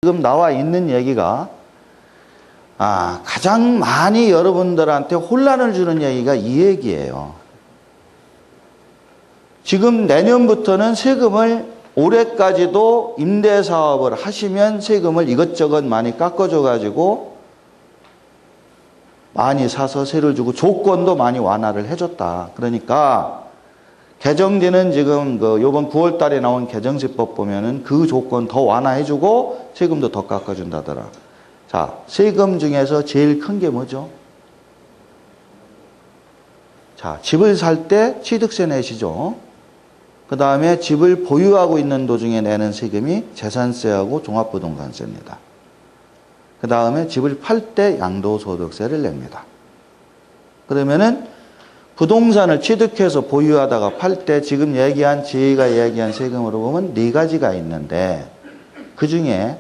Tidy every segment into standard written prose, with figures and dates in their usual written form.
지금 나와 있는 얘기가 가장 많이 여러분들한테 혼란을 주는 얘기가 이 얘기예요. 지금 내년부터는 세금을 올해까지도 임대사업을 하시면 세금을 이것저것 많이 깎아줘가지고 많이 사서 세를 주고 조건도 많이 완화를 해줬다. 그러니까 개정되는 지금 요번 9월 달에 나온 개정세법 보면은 그 조건 더 완화해주고 세금도 더 깎아준다더라. 자, 세금 중에서 제일 큰 게 뭐죠? 자, 집을 살 때 취득세 내시죠. 그 다음에 집을 보유하고 있는 도중에 내는 세금이 재산세하고 종합부동산세입니다. 그 다음에 집을 팔 때 양도소득세를 냅니다. 그러면은 부동산을 취득해서 보유하다가 팔 때 지금 얘기한 지혜가 얘기한 세금으로 보면 4가지가 있는데 그 중에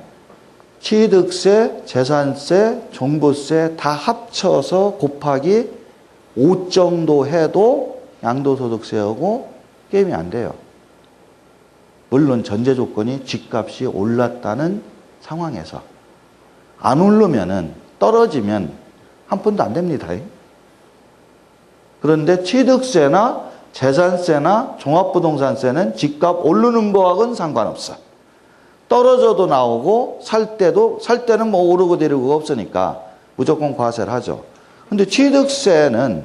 취득세, 재산세, 종부세 다 합쳐서 곱하기 5 정도 해도 양도소득세하고 게임이 안 돼요. 물론 전제 조건이 집값이 올랐다는 상황에서 안 오르면은 떨어지면 한 푼도 안 됩니다. 그런데 취득세나 재산세나 종합부동산세는 집값 오르는 거하고는 상관없어. 떨어져도 나오고 살 때는 뭐 오르고 내리고 없으니까 무조건 과세를 하죠. 근데 취득세는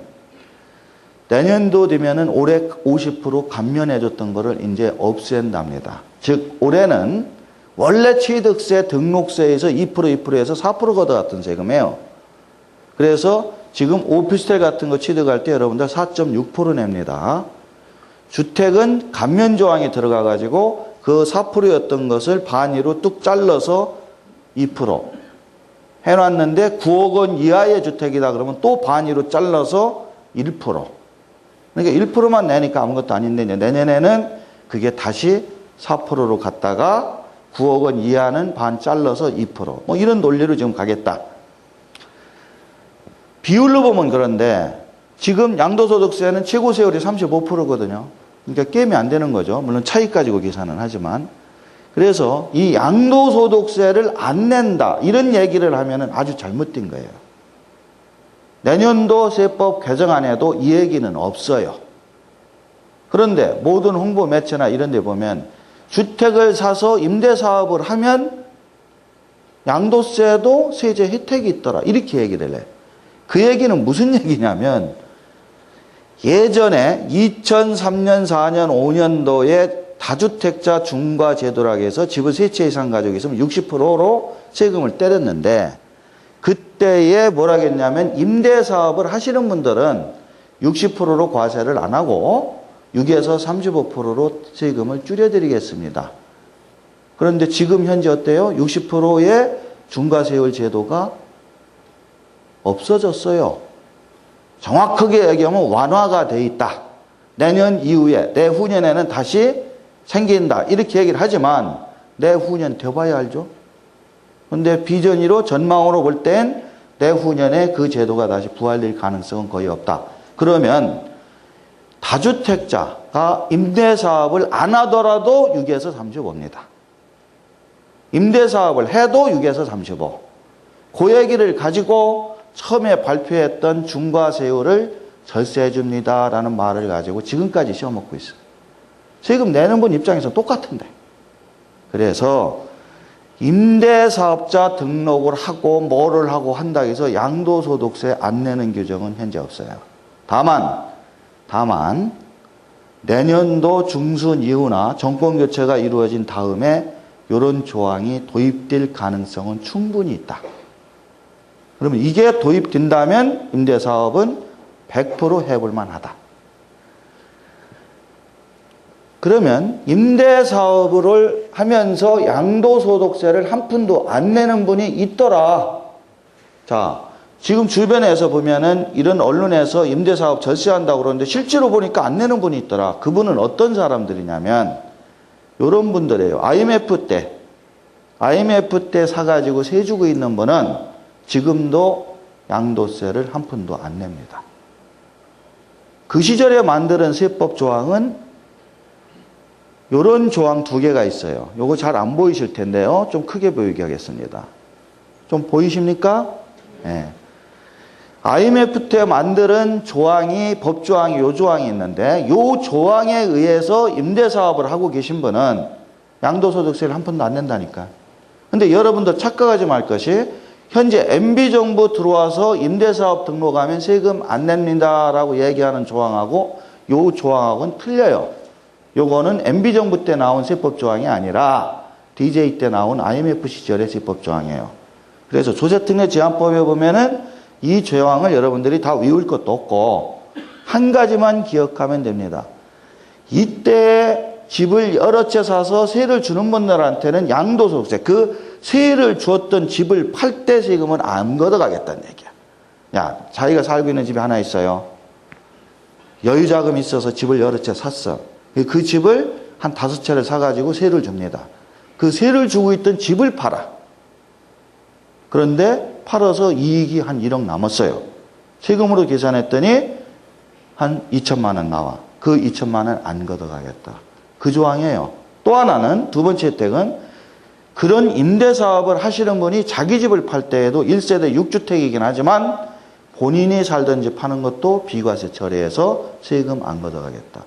내년도 되면은 올해 50% 감면해 줬던 거를 이제 없앤답니다. 즉 올해는 원래 취득세 등록세에서 2%에서 4% 걷어갔던 세금이에요. 그래서 지금 오피스텔 같은 거 취득할 때 여러분들 4.6% 냅니다. 주택은 감면 조항이 들어가 가지고 그 4%였던 것을 반으로 뚝 잘라서 2% 해놨는데 9억 원 이하의 주택이다 그러면 또 반으로 잘라서 1%. 그러니까 1%만 내니까 아무것도 아닌데 내년에는 그게 다시 4%로 갔다가 9억 원 이하는 반 잘라서 2%. 뭐 이런 논리로 지금 가겠다. 비율로 보면 그런데 지금 양도소득세는 최고 세율이 35%거든요. 그러니까 게임이 안 되는 거죠. 물론 차익 가지고 계산은 하지만. 그래서 이 양도소득세를 안 낸다 이런 얘기를 하면 아주 잘못된 거예요. 내년도 세법 개정안에도 이 얘기는 없어요. 그런데 모든 홍보 매체나 이런 데 보면 주택을 사서 임대사업을 하면 양도세도 세제 혜택이 있더라 이렇게 얘기를 해요. 그 얘기는 무슨 얘기냐면 예전에 2003년, 4년, 5년도에 다주택자 중과 제도라고 해서 집을 3채 이상 가지고 있으면 60%로 세금을 때렸는데 그때에 뭐라 했냐면 임대사업을 하시는 분들은 60%로 과세를 안 하고 6에서 35%로 세금을 줄여드리겠습니다. 그런데 지금 현재 어때요? 60%의 중과세율 제도가 없어졌어요. 정확하게 얘기하면 완화가 돼 있다. 내년 이후에 내후년에는 다시 생긴다. 이렇게 얘기를 하지만 내후년 돼봐야 알죠. 그런데 비전으로 전망으로 볼 땐 내후년에 그 제도가 다시 부활될 가능성은 거의 없다. 그러면 다주택자가 임대사업을 안 하더라도 6에서 35입니다. 임대사업을 해도 6에서 35. 그 얘기를 가지고 처음에 발표했던 중과세율을 절세해 줍니다라는 말을 가지고 지금까지 씌워먹고 있어요. 세금 내는 분 입장에서 똑같은데. 그래서 임대사업자 등록을 하고 뭐를 하고 한다 해서 양도소득세 안 내는 규정은 현재 없어요. 다만 내년도 중순 이후나 정권교체가 이루어진 다음에 이런 조항이 도입될 가능성은 충분히 있다. 그러면 이게 도입된다면 임대사업은 100% 해볼 만하다. 그러면 임대사업을 하면서 양도소득세를 한 푼도 안 내는 분이 있더라. 자, 지금 주변에서 보면은 이런 언론에서 임대사업 절세한다고 그러는데 실제로 보니까 안 내는 분이 있더라. 그분은 어떤 사람들이냐면 이런 분들이에요. IMF 때 사가지고 세 주고 있는 분은 지금도 양도세를 한 푼도 안 냅니다. 그 시절에 만드는 세법 조항은 요런 조항 두 개가 있어요. 요거 잘 안 보이실 텐데요. 좀 크게 보이게 하겠습니다. 좀 보이십니까? 네. IMF 때 만드는 조항이, 법조항이 요 조항이 있는데, 요 조항에 의해서 임대사업을 하고 계신 분은 양도소득세를 한 푼도 안 낸다니까. 근데 여러분도 착각하지 말 것이, 현재 MB정부 들어와서 임대사업 등록하면 세금 안 냅니다라고 얘기하는 조항하고 요 조항하고는 틀려요. 요거는 MB정부 때 나온 세법조항이 아니라 DJ 때 나온 IMF 시절의 세법조항이에요. 그래서 조세특례제한법에 보면은 이 조항을 여러분들이 다 외울 것도 없고 한 가지만 기억하면 됩니다. 이때 집을 여러 채 사서 세를 주는 분들한테는 양도소득세, 그 세를 주었던 집을 팔 때 세금은 안 걷어가겠다는 얘기야. 야, 자기가 살고 있는 집이 하나 있어요. 여유자금이 있어서 집을 여러 채 샀어. 그 집을 한 5채를 사가지고 세를 줍니다. 그 세를 주고 있던 집을 팔아. 그런데 팔아서 이익이 한 1억 남았어요. 세금으로 계산했더니 한 2천만 원 나와. 그 2천만 원 안 걷어가겠다. 그 조항이에요. 또 하나는, 두 번째 혜택은 그런 임대사업을 하시는 분이 자기 집을 팔 때에도 1세대 6주택이긴 하지만 본인이 살던 집 파는 것도 비과세 처리해서 세금 안 걷어가겠다.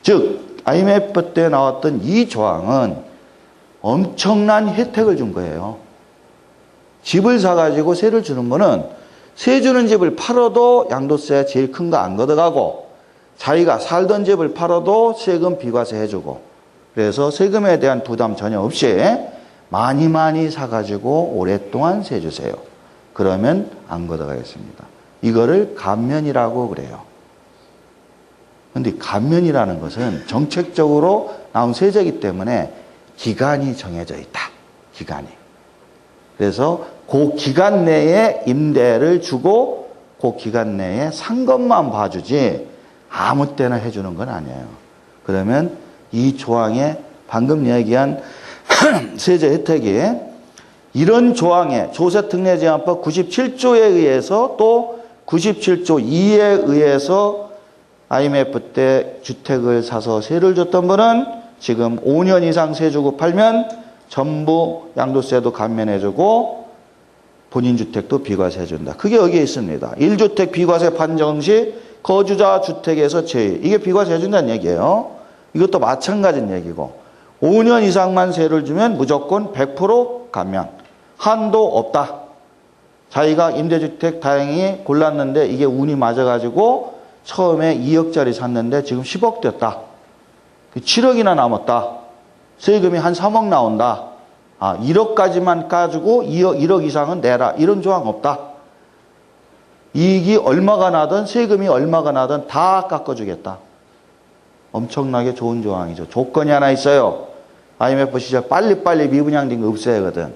즉 IMF 때 나왔던 이 조항은 엄청난 혜택을 준 거예요. 집을 사가지고 세를 주는 분은 세 주는 집을 팔아도 양도세 제일 큰 거 안 걷어가고, 자기가 살던 집을 팔아도 세금 비과세 해주고, 그래서 세금에 대한 부담 전혀 없이 많이 사가지고 오랫동안 세 주세요. 그러면 안 걷어가겠습니다. 이거를 감면이라고 그래요. 근데 감면이라는 것은 정책적으로 나온 세제이기 때문에 기간이 정해져 있다. 기간이. 그래서 그 기간 내에 임대를 주고 그 기간 내에 산 것만 봐주지 아무 때나 해주는 건 아니에요. 그러면 이 조항에 방금 얘기한 세제 혜택이 이런 조항에 조세특례제한법 97조에 의해서 또 97조 2에 의해서 IMF 때 주택을 사서 세를 줬던 분은 지금 5년 이상 세 주고 팔면 전부 양도세도 감면해주고 본인 주택도 비과세 해준다. 그게 여기에 있습니다. 1주택 비과세 판정 시 거주자 주택에서 제외. 이게 비과세 해준다는 얘기예요. 이것도 마찬가지인 얘기고 5년 이상만 세를 주면 무조건 100% 감면. 한도 없다. 자기가 임대주택 다행히 골랐는데 이게 운이 맞아가지고 처음에 2억짜리 샀는데 지금 10억 됐다. 7억이나 남았다. 세금이 한 3억 나온다. 1억까지만 까주고 1억 이상은 내라. 이런 조항 없다. 이익이 얼마가 나든 세금이 얼마가 나든 다 깎아주겠다. 엄청나게 좋은 조항이죠. 조건이 하나 있어요. IMF 시절 빨리빨리 미분양된 거 없애야 하거든.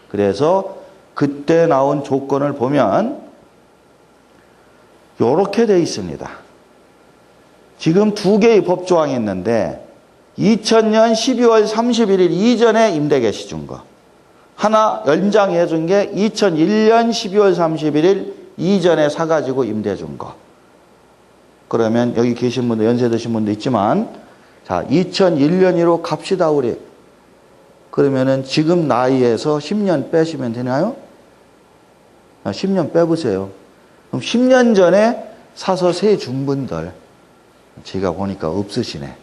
그래서 그때 나온 조건을 보면 이렇게 돼 있습니다. 지금 두 개의 법조항이 있는데 2000년 12월 31일 이전에 임대 개시 준 거. 하나 연장해 준 게 2001년 12월 31일 이전에 사가지고 임대 준 거. 그러면 여기 계신 분들, 연세 드신 분도 있지만, 자, 2001년으로 갑시다, 우리. 그러면은 지금 나이에서 10년 빼시면 되나요? 10년 빼보세요. 그럼 10년 전에 사서 세 준 분들, 제가 보니까 없으시네.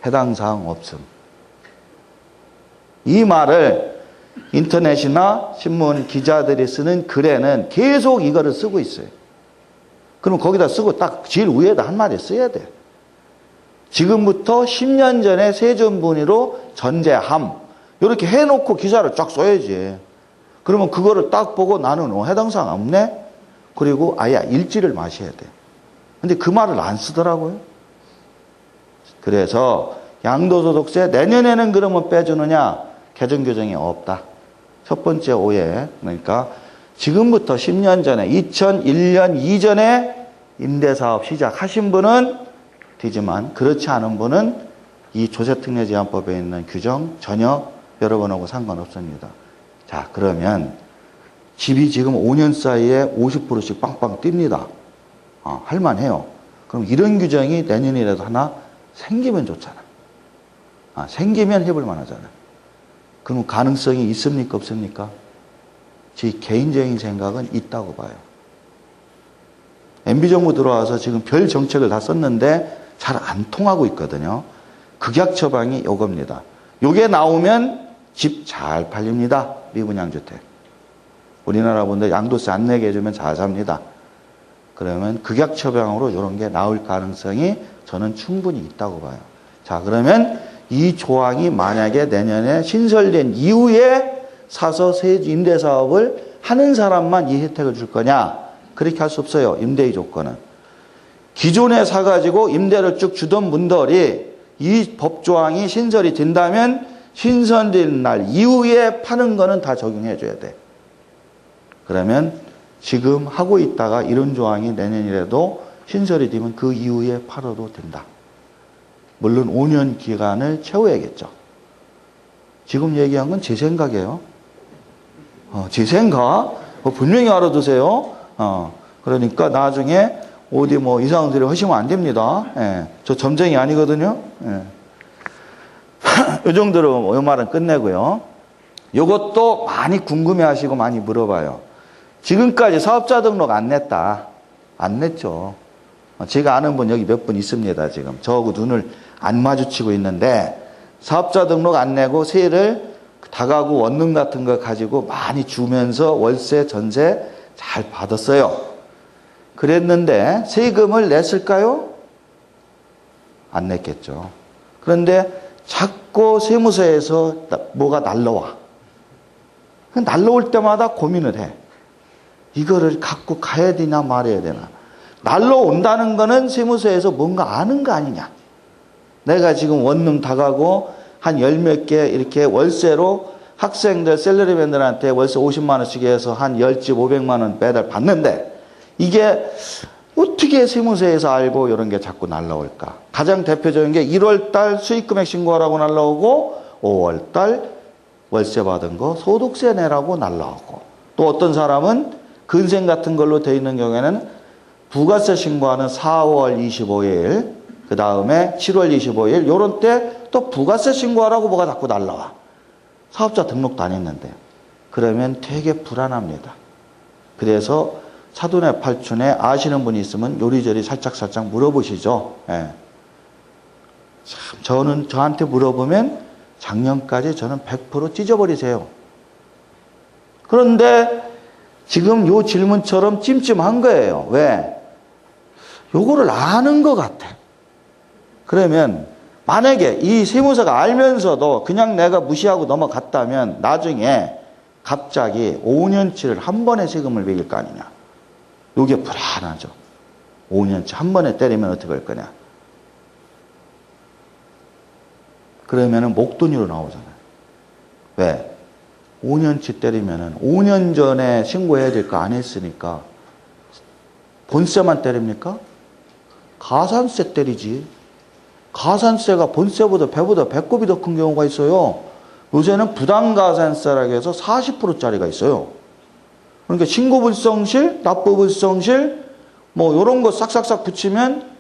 해당 사항 없음. 이 말을 인터넷이나 신문 기자들이 쓰는 글에는 계속 이거를 쓰고 있어요. 그럼 거기다 쓰고 딱 제일 위에다 한마디 써야 돼. 지금부터 10년 전에 세전분의로 전제함. 이렇게 해놓고 기사를 쫙 써야지. 그러면 그거를 딱 보고 나는 해당 사항 없네? 그리고 아예 읽지를 마셔야 돼. 근데 그 말을 안 쓰더라고요. 그래서 양도소득세 내년에는 그러면 빼주느냐? 개정 규정이 없다. 첫 번째 오해. 그러니까 지금부터 10년 전에 2001년 이전에 임대사업 시작하신 분은 되지만 그렇지 않은 분은 이 조세특례제한법에 있는 규정 전혀 여러분하고 상관없습니다. 자, 그러면 집이 지금 5년 사이에 50%씩 빵빵 뜁니다. 할만해요. 그럼 이런 규정이 내년이라도 하나 생기면 좋잖아. 생기면 해볼 만하잖아요. 그럼 가능성이 있습니까? 없습니까? 제 개인적인 생각은 있다고 봐요. MB정부 들어와서 지금 별 정책을 다 썼는데 잘 안 통하고 있거든요. 극약 처방이 요겁니다. 요게 나오면 집 잘 팔립니다. 미분양주택. 우리나라 분들 양도세 안 내게 해주면 잘 삽니다. 그러면 극약 처방으로 이런 게 나올 가능성이 저는 충분히 있다고 봐요. 자, 그러면 이 조항이 만약에 내년에 신설된 이후에 사서 임대사업을 하는 사람만 이 혜택을 줄 거냐? 그렇게 할 수 없어요. 임대의 조건은. 기존에 사가지고 임대를 쭉 주던 분들이 이 법조항이 신설이 된다면 신설된 날 이후에 파는 거는 다 적용해 줘야 돼. 그러면 지금 하고 있다가 이런 조항이 내년이라도 신설이 되면 그 이후에 팔아도 된다. 물론 5년 기간을 채워야겠죠. 지금 얘기한 건 제 생각이에요. 제 생각. 분명히 알아두세요. 그러니까 나중에 어디 뭐 이상한 소리 하시면 안 됩니다. 예. 저 점쟁이 아니거든요. 예. 이 정도로 이 말은 끝내고요. 이것도 많이 궁금해 하시고 많이 물어봐요. 지금까지 사업자 등록 안 냈다. 안 냈죠. 제가 아는 분 여기 몇 분 있습니다. 지금 저하고 눈을 안 마주치고 있는데 사업자 등록 안 내고 세를 다가구 원룸 같은 거 가지고 많이 주면서 월세 전세 잘 받았어요. 그랬는데 세금을 냈을까요? 안 냈겠죠. 그런데 자꾸 세무서에서 뭐가 날라와. 날라올 때마다 고민을 해. 이거를 갖고 가야 되나 말아야 되나. 날라온다는 거는 세무서에서 뭔가 아는 거 아니냐. 내가 지금 원룸 다가고 한 열 몇 개 이렇게 월세로 학생들 셀러리맨들한테 월세 50만 원씩 해서 한 10집 500만 원 매달 받는데 이게 어떻게 세무서에서 알고 이런 게 자꾸 날라올까? 가장 대표적인 게 1월달 수익금액 신고하라고 날라오고 5월달 월세 받은 거 소득세 내라고 날라오고 또 어떤 사람은 근생 같은 걸로 되어 있는 경우에는 부가세 신고하는 4월 25일 그 다음에 7월 25일 요런 때 또 부가세 신고하라고 뭐가 자꾸 날라와. 사업자 등록도 안 했는데. 그러면 되게 불안합니다. 그래서 사돈의 팔촌에 아시는 분이 있으면 요리조리 살짝 물어보시죠. 예. 참, 저한테 물어보면 작년까지 저는 100% 찢어버리세요. 그런데 지금 요 질문처럼 찜찜한 거예요. 왜? 요거를 아는 것 같아. 그러면 만약에 이 세무서가 알면서도 그냥 내가 무시하고 넘어갔다면 나중에 갑자기 5년치를 한 번에 세금을 매길 거 아니냐. 요게 불안하죠. 5년치 한 번에 때리면 어떻게 할 거냐. 그러면은 목돈으로 나오잖아요. 왜? 5년치 때리면은 5년 전에 신고해야 될 거 안 했으니까 본세만 때립니까? 가산세 때리지. 가산세가 본세보다 배보다 배꼽이 더 큰 경우가 있어요. 요새는 부당가산세라고 해서 40%짜리가 있어요. 그러니까 신고불성실, 납부불성실 뭐 이런 거 싹싹싹 붙이면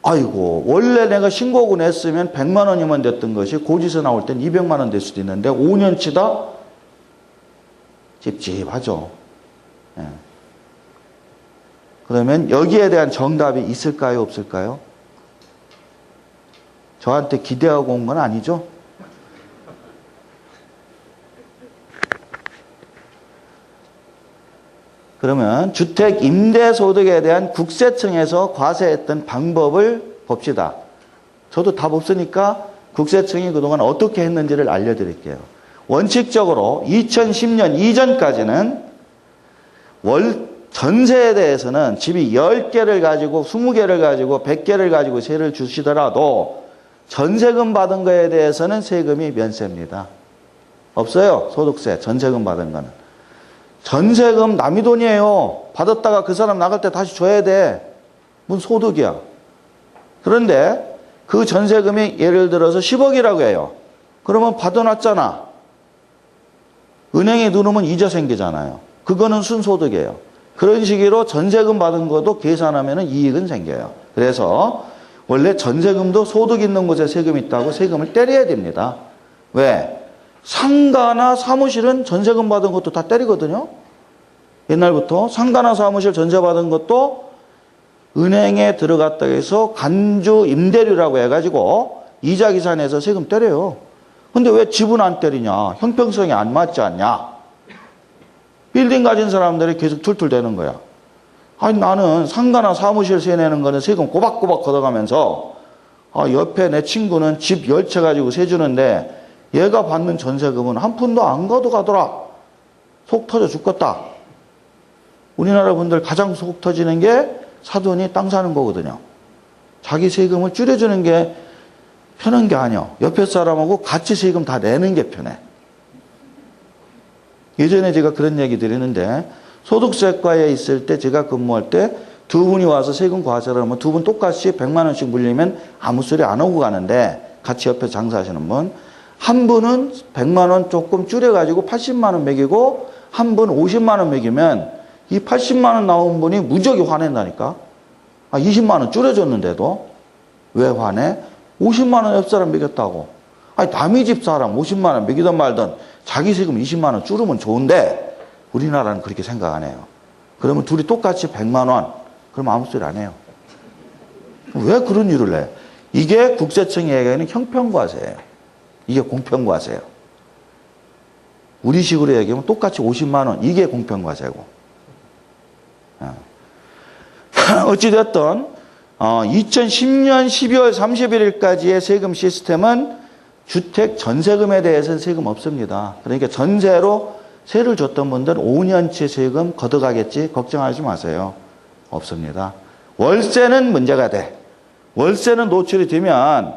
아이고 원래 내가 신고하고 냈으면 100만 원이면 됐던 것이 고지서 나올 땐 200만 원 될 수도 있는데 5년치다? 찝찝하죠. 예. 그러면 여기에 대한 정답이 있을까요? 없을까요? 저한테 기대하고 온 건 아니죠? 그러면 주택 임대소득에 대한 국세청에서 과세했던 방법을 봅시다. 저도 답 없으니까 국세청이 그동안 어떻게 했는지를 알려드릴게요. 원칙적으로 2010년 이전까지는 전세에 대해서는 집이 10개를 가지고 20개를 가지고 100개를 가지고 세를 주시더라도 전세금 받은 거에 대해서는 세금이 면세입니다. 없어요. 소득세, 전세금 받은 거는. 전세금 남의 돈이에요. 받았다가 그 사람 나갈 때 다시 줘야 돼. 무슨 소득이야. 그런데 그 전세금이 예를 들어서 10억이라고 해요. 그러면 받아놨잖아. 은행에 누르면 이자 생기잖아요. 그거는 순소득이에요. 그런 식으로 전세금 받은 것도 계산하면 이익은 생겨요. 그래서 원래 전세금도 소득 있는 곳에 세금 있다고 세금을 때려야 됩니다. 왜? 상가나 사무실은 전세금 받은 것도 다 때리거든요. 옛날부터 상가나 사무실 전세 받은 것도 은행에 들어갔다 해서 간주 임대료라고 해가지고 이자 계산해서 세금 때려요. 근데 왜 집은 안 때리냐? 형평성이 안 맞지 않냐? 빌딩 가진 사람들이 계속 툴툴대는 거야. 아니 나는 상가나 사무실 세 내는 거는 세금 꼬박꼬박 걷어가면서 옆에 내 친구는 집 10채 가지고 세 주는데 얘가 받는 전세금은 한 푼도 안 걷어가더라. 속 터져 죽겠다. 우리나라 분들 가장 속 터지는 게 사돈이 땅 사는 거거든요. 자기 세금을 줄여주는 게 편한 게 아니야. 옆에 사람하고 같이 세금 다 내는 게 편해. 예전에 제가 그런 얘기 드리는데 소득세과에 있을 때 제가 근무할 때 두 분이 와서 세금 과세를 하면 두 분 똑같이 100만 원씩 물리면 아무 소리 안 하고 가는데 같이 옆에 장사하시는 분. 한 분은 100만 원 조금 줄여가지고 80만 원 매기고 한 분 50만 원 매기면 이 80만 원 나온 분이 무지하게 화낸다니까. 20만 원 줄여줬는데도 왜 화내? 50만 원 옆 사람 매겼다고. 아니 남의 집 사람 50만 원 매기든 말든 자기 세금 20만 원 줄으면 좋은데 우리나라는 그렇게 생각 안 해요. 그러면 둘이 똑같이 100만 원. 그러면 아무 소리 안 해요. 왜 그런 일을 해? 이게 국세청이 얘기하는 형평과세예요. 이게 공평과세예요. 우리 식으로 얘기하면 똑같이 50만 원. 이게 공평과세고. 어찌됐든 2010년 12월 31일까지의 세금 시스템은 주택 전세금에 대해서는 세금 없습니다. 그러니까 전세로 세를 줬던 분들은 5년치 세금 걷어가겠지 걱정하지 마세요. 없습니다. 월세는 문제가 돼. 월세는 노출이 되면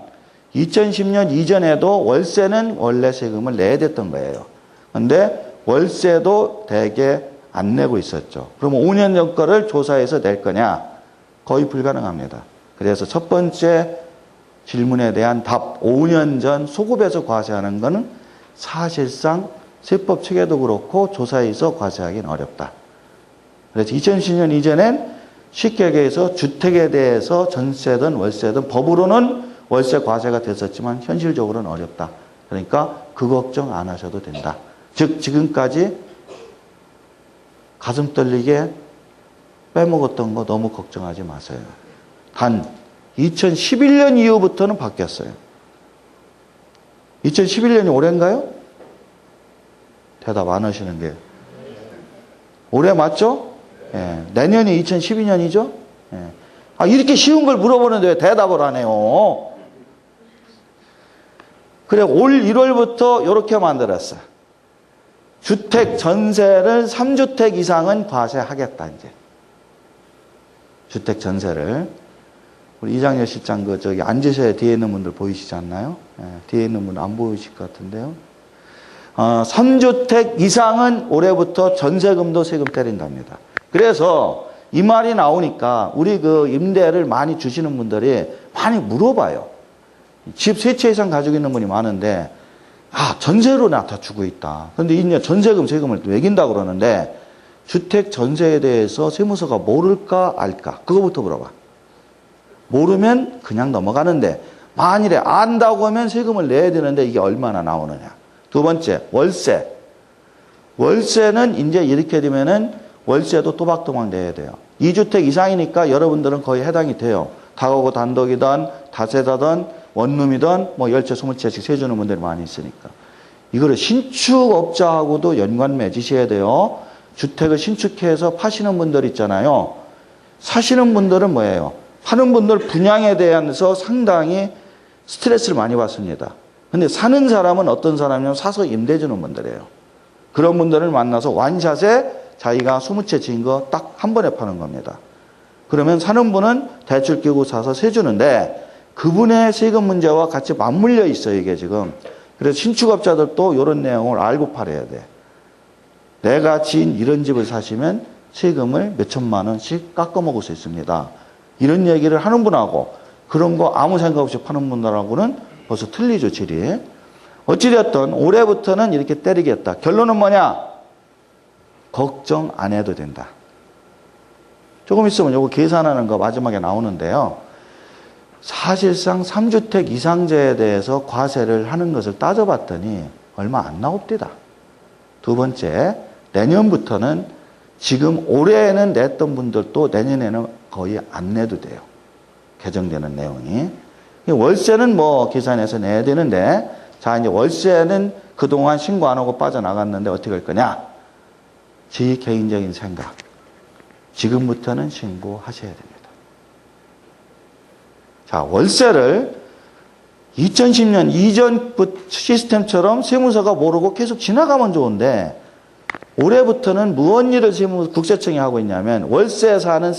2010년 이전에도 월세는 원래 세금을 내야 됐던 거예요. 그런데 월세도 대개 안 내고 있었죠. 그럼 5년 전 거를 조사해서 낼 거냐? 거의 불가능합니다. 그래서 첫 번째 질문에 대한 답, 5년 전 소급해서 과세하는 것은 사실상 세법 체계도 그렇고 조사해서 과세하기는 어렵다. 그래서 2010년 이전엔 쉽게 얘기해서 주택에 대해서 전세든 월세든 법으로는 월세 과세가 됐었지만 현실적으로는 어렵다. 그러니까 그 걱정 안 하셔도 된다. 즉 지금까지 가슴 떨리게 빼먹었던 거 너무 걱정하지 마세요. 단 2011년 이후부터는 바뀌었어요. 2011년이 올해인가요? 대답 안 하시는 게. 올해 맞죠? 예. 내년이 2012년이죠? 예. 이렇게 쉬운 걸 물어보는데 왜 대답을 안 해요? 그래, 올 1월부터 이렇게 만들었어요. 주택 전세를 3주택 이상은 과세하겠다, 이제. 주택 전세를. 우리 이장렬 실장 저기 앉으셔야 뒤에 있는 분들 보이시지 않나요? 예, 뒤에 있는 분 안 보이실 것 같은데요. 3주택 이상은 올해부터 전세금도 세금 때린답니다. 그래서 이 말이 나오니까 우리 그 임대를 많이 주시는 분들이 많이 물어봐요. 집 3채 이상 가지고 있는 분이 많은데, 전세로 나타 주고 있다. 그런데 이제 전세금, 세금을 매긴다고 그러는데, 주택 전세에 대해서 세무서가 모를까, 알까? 그거부터 물어봐. 모르면 그냥 넘어가는데, 만일에 안다고 하면 세금을 내야 되는데, 이게 얼마나 나오느냐. 두 번째, 월세. 월세는 이제 이렇게 되면은 월세도 또박또박 내야 돼요. 2주택 이상이니까 여러분들은 거의 해당이 돼요. 다가구 단독이든, 다세다든, 원룸이든, 10채, 20채씩 세주는 분들이 많이 있으니까. 이거를 신축업자하고도 연관 맺으셔야 돼요. 주택을 신축해서 파시는 분들 있잖아요. 사시는 분들은 뭐예요? 파는 분들 분양에 대해서 상당히 스트레스를 많이 받습니다. 근데 사는 사람은 어떤 사람이냐면 사서 임대 주는 분들이에요. 그런 분들을 만나서 완샷에 자기가 20채 지은 거 딱 한 번에 파는 겁니다. 그러면 사는 분은 대출 끼고 사서 세주는데 그분의 세금 문제와 같이 맞물려 있어요, 이게 지금. 그래서 신축업자들도 이런 내용을 알고 팔아야 돼. 내가 지은 이런 집을 사시면 세금을 몇 천만 원씩 깎아 먹을 수 있습니다. 이런 얘기를 하는 분하고 그런 거 아무 생각 없이 파는 분들하고는 벌써 틀리죠, 질이. 어찌되었든 올해부터는 이렇게 때리겠다. 결론은 뭐냐? 걱정 안 해도 된다. 조금 있으면 이거 계산하는 거 마지막에 나오는데요. 사실상 3주택 이상자에 대해서 과세를 하는 것을 따져봤더니 얼마 안 나옵니다. 두 번째, 내년부터는 지금 올해에는 냈던 분들도 내년에는 거의 안 내도 돼요. 개정되는 내용이. 월세는 뭐 계산해서 내야 되는데, 자, 이제 월세는 그동안 신고 안 하고 빠져나갔는데 어떻게 할 거냐? 제 개인적인 생각. 지금부터는 신고하셔야 됩니다. 자, 월세를 2010년 이전 시스템처럼 세무서가 모르고 계속 지나가면 좋은데, 올해부터는 무언 일을 국세청이 하고 있냐면 월세 사는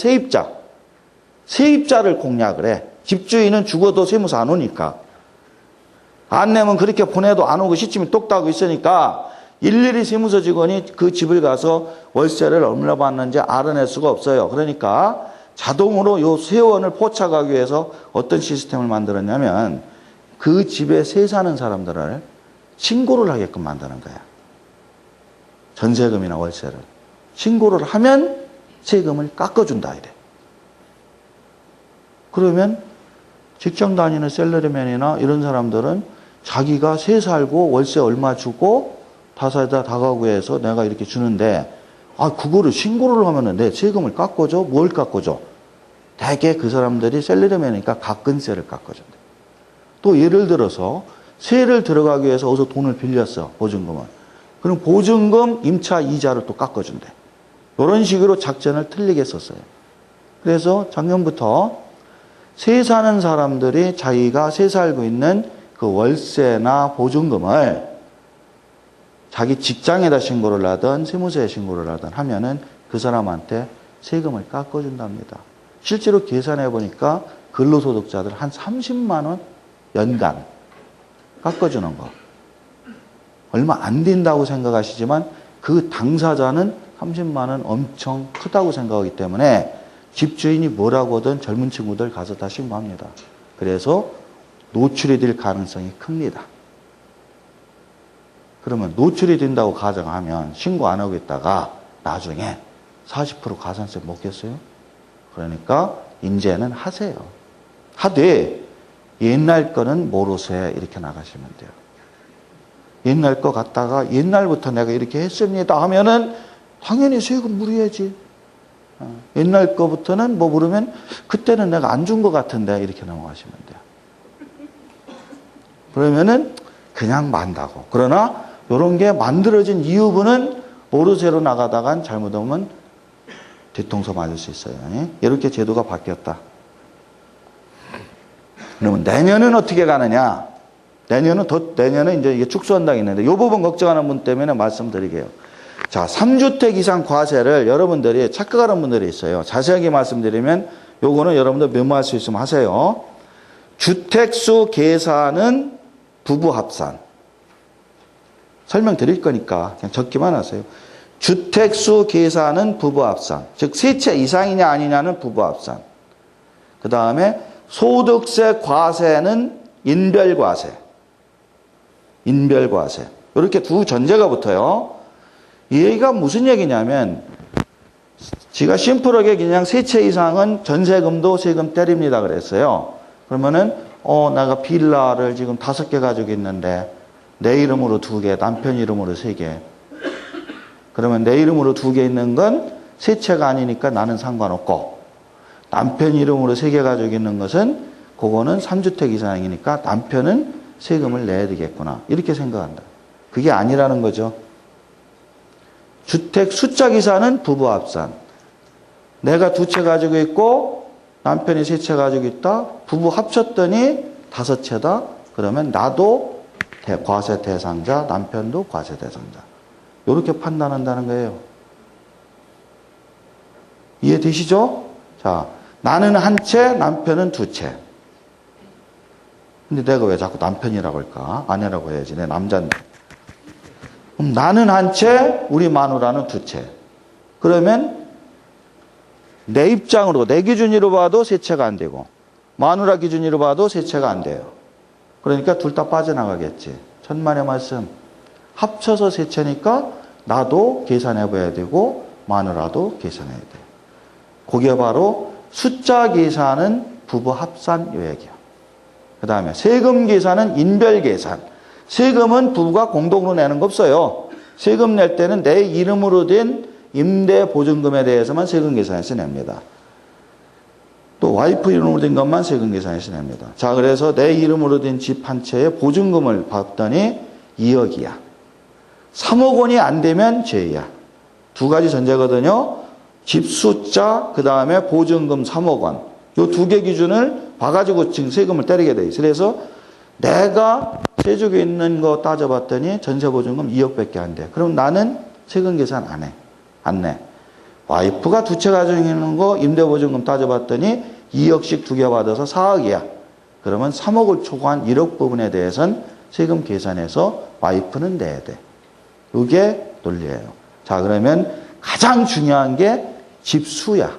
세입자를 공략을 해. 집주인은 죽어도 세무서 안 오니까. 안 내면 그렇게 보내도 안 오고 시침이 똑 따고 있으니까 일일이 세무서 직원이 그 집을 가서 월세를 얼마나 받는지 알아낼 수가 없어요. 그러니까 자동으로 요 세원을 포착하기 위해서 어떤 시스템을 만들었냐면 그 집에 세 사는 사람들을 신고를 하게끔 만드는 거야. 전세금이나 월세를. 신고를 하면 세금을 깎아준다 이래. 그러면 직장 다니는 셀러리맨이나 이런 사람들은 자기가 세 살고 월세 얼마 주고 다사다 다가구해서 내가 이렇게 주는데 그거를 신고를 하면은 내 세금을 깎아줘? 뭘 깎아줘? 대개 그 사람들이 셀러리맨이니까 가근세를 깎아준대. 또 예를 들어서 세를 들어가기 위해서 어디서 돈을 빌렸어, 보증금은. 그럼 보증금 임차 이자를 또 깎아준대. 이런 식으로 작전을 틀리게 썼어요. 그래서 작년부터 세 사는 사람들이 자기가 세 살고 있는 그 월세나 보증금을 자기 직장에다 신고를 하든 세무서에 신고를 하든 하면은 그 사람한테 세금을 깎아준답니다. 실제로 계산해 보니까 근로소득자들 한 30만 원 연간 깎아주는 거. 얼마 안 된다고 생각하시지만 그 당사자는 30만 원 엄청 크다고 생각하기 때문에 집주인이 뭐라고 하든 젊은 친구들 가서 다 신고합니다. 그래서 노출이 될 가능성이 큽니다. 그러면 노출이 된다고 가정하면 신고 안 하고 있다가 나중에 40% 가산세 먹겠어요? 그러니까 이제는 하세요. 하되 옛날 거는 모르세 이렇게 나가시면 돼요. 옛날 거 갖다가 옛날부터 내가 이렇게 했습니다 하면은 당연히 세금 물어야지. 옛날 거부터는 뭐 물으면 그때는 내가 안 준 것 같은데 이렇게 넘어가시면 돼요. 그러면은 그냥 만다고. 그러나 이런 게 만들어진 이유분은 모르쇠로 나가다간 잘못하면 뒤통수 맞을 수 있어요. 이렇게 제도가 바뀌었다. 그러면 내년은 어떻게 가느냐? 내년은 이제 이게 축소한다고 있는데 이 부분 걱정하는 분 때문에 말씀드리게요. 자, 3주택 이상 과세를 여러분들이 착각하는 분들이 있어요. 자세하게 말씀드리면 요거는 여러분들 메모할 수 있으면 하세요. 주택수 계산은 부부 합산. 설명드릴 거니까 그냥 적기만 하세요. 주택수 계산은 부부 합산. 즉 세 채 이상이냐 아니냐는 부부 합산. 그 다음에 소득세 과세는 인별과세. 인별과세. 이렇게 두 전제가 붙어요. 이 얘기가 무슨 얘기냐면 지가 심플하게 그냥 세 채 이상은 전세금도 세금 때립니다 그랬어요. 그러면은 내가 빌라를 지금 5개 가지고 있는데 내 이름으로 2개, 남편 이름으로 3개. 그러면 내 이름으로 2개 있는 건 세 채가 아니니까 나는 상관없고 남편 이름으로 3개 가지고 있는 것은 그거는 3주택 이상이니까 남편은 세금을 내야 되겠구나. 이렇게 생각한다. 그게 아니라는 거죠. 주택 숫자 계산은 부부 합산. 내가 2채 가지고 있고 남편이 3채 가지고 있다. 부부 합쳤더니 5채다. 그러면 나도 과세 대상자, 남편도 과세 대상자. 이렇게 판단한다는 거예요. 이해되시죠? 자, 나는 1채, 남편은 2채. 근데 내가 왜 자꾸 남편이라고 할까? 아내라고 해야지. 내 남자인데. 그럼 나는 1채, 우리 마누라는 2채. 그러면 내 입장으로, 내 기준으로 봐도 3채가 안 되고 마누라 기준으로 봐도 3채가 안 돼요. 그러니까 둘 다 빠져나가겠지. 천만의 말씀. 합쳐서 3채니까 나도 계산해 봐야 되고 마누라도 계산해야 돼요. 그게 바로 숫자 계산은 부부 합산 요 얘기야. 그 다음에 세금 계산은 인별 계산. 세금은 부부가 공동으로 내는 거 없어요. 세금 낼 때는 내 이름으로 된 임대보증금에 대해서만 세금 계산해서 냅니다. 또 와이프 이름으로 된 것만 세금 계산해서 냅니다. 자, 그래서 내 이름으로 된 집 한 채에 보증금을 받더니 2억이야. 3억 원이 안 되면 죄야. 두 가지 전제거든요. 집 숫자, 그 다음에 보증금 3억 원. 요 두 개 기준을 봐가지고 지금 세금을 때리게 돼 있어요. 그래서 내가 세족에 있는 거 따져봤더니 전세보증금 2억밖에 안 돼. 그럼 나는 세금 계산 안 해. 안 내. 와이프가 두 채 가지고 있는 거 임대보증금 따져봤더니 2억씩 두 개 받아서 4억이야. 그러면 3억을 초과한 1억 부분에 대해서는 세금 계산해서 와이프는 내야 돼. 이게 논리예요. 자, 그러면 가장 중요한 게 집수야.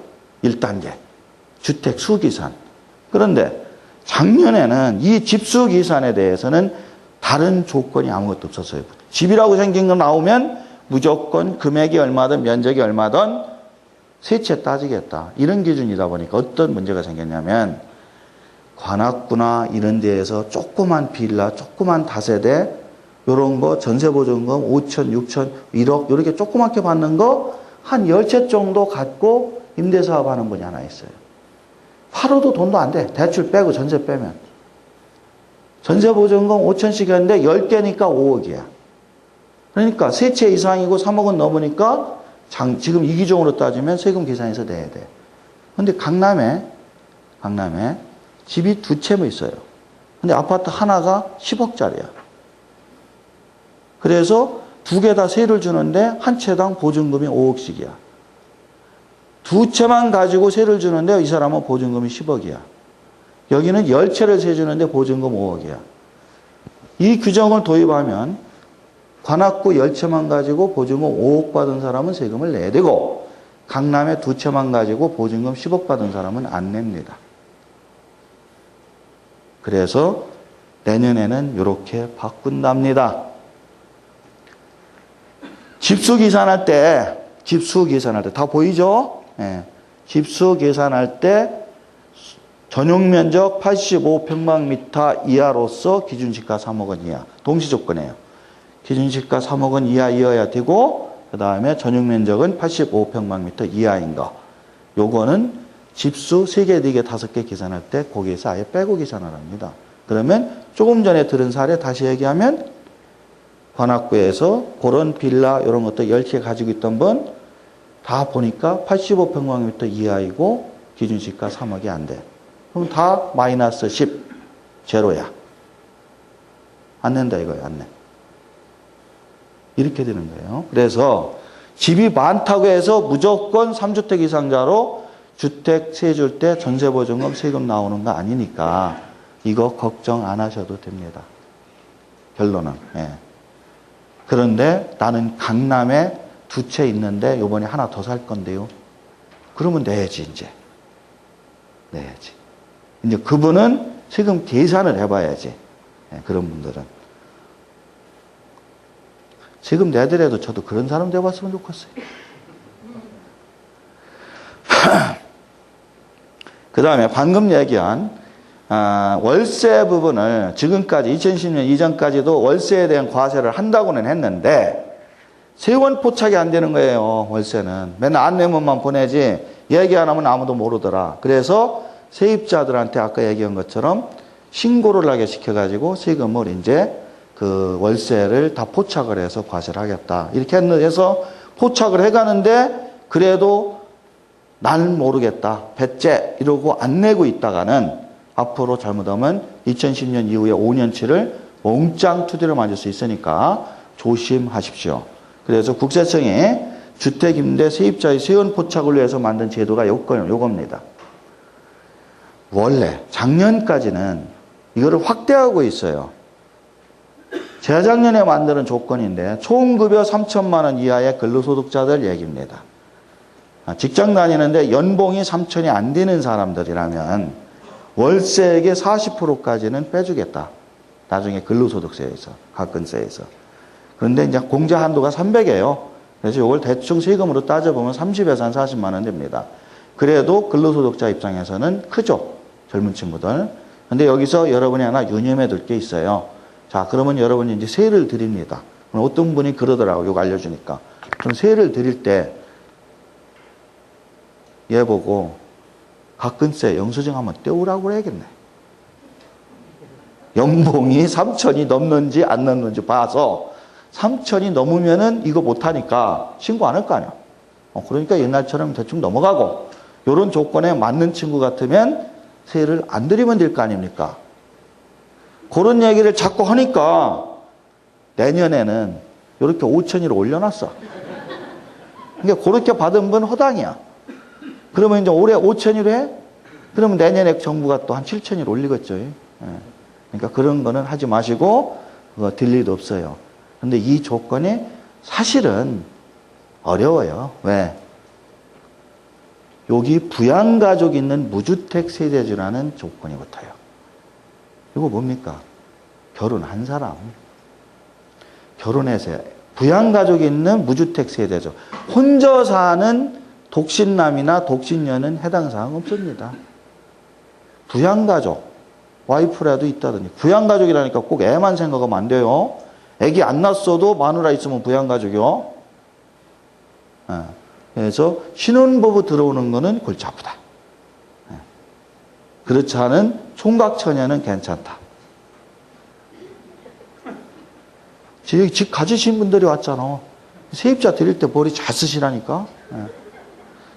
1단계. 주택 수기산. 그런데 작년에는 이 집수 기산에 대해서는 다른 조건이 아무것도 없었어요. 집이라고 생긴 거 나오면 무조건 금액이 얼마든 면적이 얼마든 세 채 따지겠다. 이런 기준이다 보니까 어떤 문제가 생겼냐면 관악구나 이런 데에서 조그만 빌라, 조그만 다세대 이런 거 전세보증금 5천, 6천, 1억 이렇게 조그맣게 받는 거 한 10채 정도 갖고 임대사업 하는 분이 하나 있어요. 팔아도 돈도 안 돼. 대출 빼고 전세 빼면. 전세보증금 5천씩 했는데 10개니까 5억이야. 그러니까 3채 이상이고 3억은 넘으니까 지금 이 기종으로 따지면 세금 계산해서 내야 돼. 근데 강남에 집이 두 채 있어요. 근데 아파트 하나가 10억짜리야. 그래서 두 개 다 세를 주는데 한 채당 보증금이 5억씩이야. 두 채만 가지고 세를 주는데 이 사람은 보증금이 10억이야. 여기는 10채를 세 주는데 보증금 5억이야. 이 규정을 도입하면 관악구 10채만 가지고 보증금 5억 받은 사람은 세금을 내야 되고 강남에 두 채만 가지고 보증금 10억 받은 사람은 안 냅니다. 그래서 내년에는 이렇게 바꾼답니다. 집수 계산할 때 다 보이죠? 네. 집수 계산할 때 전용 면적 85평방미터 이하로서 기준시가 3억 원 이하. 동시 조건이에요. 기준시가 3억 원 이하이어야 되고 그 다음에 전용 면적은 85평방미터 이하인 거. 요거는 집수 3개, 4개, 5개 계산할 때 거기에서 아예 빼고 계산을 합니다. 그러면 조금 전에 들은 사례 다시 얘기하면 관악구에서 그런 빌라 이런 것도 10개 가지고 있던 분 다 보니까 85평방미터 이하이고 기준시가 3억이 안 돼. 그럼 다 마이너스 10, 제로야. 안 낸다 이거야, 안 내. 이렇게 되는 거예요. 그래서 집이 많다고 해서 무조건 3주택 이상자로 주택 세 줄 때 전세보증금 세금 나오는 거 아니니까 이거 걱정 안 하셔도 됩니다. 결론은. 예. 그런데 나는 강남에 두 채 있는데 요번에 하나 더 살 건데요. 그러면 내야지 이제. 내야지. 이제 그분은 세금 계산을 해봐야지. 예, 그런 분들은. 세금 내더라도 저도 그런 사람 돼봤으면 좋겠어요. 그 다음에 방금 얘기한 월세 부분을 지금까지 2010년 이전까지도 월세에 대한 과세를 한다고는 했는데 세원 포착이 안 되는 거예요. 월세는. 맨날 안내문만 보내지 얘기 안 하면 아무도 모르더라. 그래서 세입자들한테 아까 얘기한 것처럼 신고를 하게 시켜가지고 세금을 이제 그 월세를 다 포착을 해서 과세를 하겠다. 이렇게 해서 포착을 해가는데 그래도 난 모르겠다. 배째 이러고 안 내고 있다가는 앞으로 잘못하면 2010년 이후에 5년치를 몽땅 투기를 맞을 수 있으니까 조심하십시오. 그래서 국세청이 주택임대 세입자의 세원 포착을 위해서 만든 제도가 요겁니다. 원래 작년까지는 이거를 확대하고 있어요. 재작년에 만드는 조건인데 총급여 3천만 원 이하의 근로소득자들 얘기입니다. 직장 다니는데 연봉이 3천이 안 되는 사람들이라면 월세액의 40%까지는 빼주겠다. 나중에 근로소득세에서, 가근세에서. 그런데 이제 공제 한도가 300이에요. 그래서 이걸 대충 세금으로 따져보면 30에서 한 40만 원 됩니다. 그래도 근로소득자 입장에서는 크죠. 젊은 친구들. 근데 여기서 여러분이 하나 유념해 둘 게 있어요. 자, 그러면 여러분이 이제 세를 드립니다. 어떤 분이 그러더라고요. 이거 알려주니까. 그럼 세를 드릴 때, 얘 보고, 가끔세 영수증 한번 떼우라고 그래야겠네. 연봉이 3천이 넘는지 안 넘는지 봐서, 3천이 넘으면은 이거 못하니까 신고 안 할 거 아니야. 그러니까 옛날처럼 대충 넘어가고, 요런 조건에 맞는 친구 같으면 세를 안 드리면 될 거 아닙니까? 그런 얘기를 자꾸 하니까 내년에는 이렇게 5천위로 올려놨어. 그러니까 그렇게 받은 분 허당이야. 그러면 이제 올해 5천위로 해? 그러면 내년에 정부가 또 한 7천위로 올리겠죠. 예. 그러니까 그런 거는 하지 마시고 그거 들 일도 없어요. 근데 이 조건이 사실은 어려워요. 왜? 여기 부양가족 있는 무주택 세대주라는 조건이 붙어요. 이거 뭡니까? 결혼한 사람. 결혼해서 부양가족이 있는 무주택 세대죠. 혼자 사는 독신남이나 독신녀는 해당 사항 없습니다. 부양가족, 와이프라도 있다더니 부양가족이라니까 꼭 애만 생각하면 안 돼요. 애기 안 낳았어도 마누라 있으면 부양가족이요. 그래서 신혼부부 들어오는 거는 골치 아프다. 그렇지 않은 총각처녀는 괜찮다. 집 가지신 분들이 왔잖아. 세입자 드릴 때 머리 잘 쓰시라니까.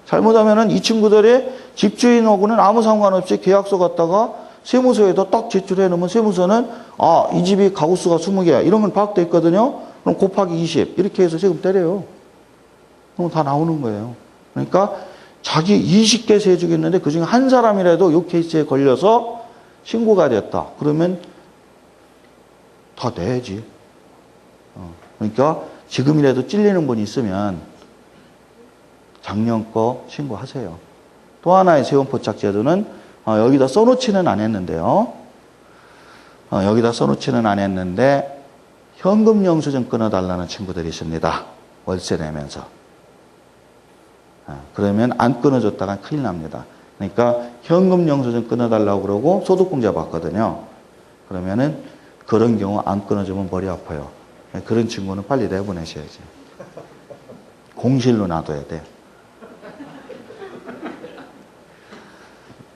잘못하면은 이 친구들이 집주인하고는 아무 상관없이 계약서 갖다가 세무서에다 딱 제출해 놓으면 세무서는 이 집이 가구수가 20개야. 이러면 파악돼 있거든요. 그럼 곱하기 20 이렇게 해서 세금 때려요. 그럼 다 나오는 거예요. 그러니까 자기 20개 세주기 있는데 그중에 한 사람이라도 이 케이스에 걸려서 신고가 됐다. 그러면 다 내야지. 그러니까 지금이라도 찔리는 분이 있으면 작년 거 신고하세요. 또 하나의 세원포착 제도는 여기다 써놓지는 않았는데요. 여기다 써놓지는 않았는데 현금 영수증 끊어달라는 친구들이 있습니다. 월세 내면서. 그러면 안 끊어줬다가 큰일 납니다. 그러니까 현금 영수증 끊어달라고 그러고 소득공제 받거든요. 그러면은 그런 경우 안 끊어주면 머리 아파요. 그런 친구는 빨리 내보내셔야지. 공실로 놔둬야 돼.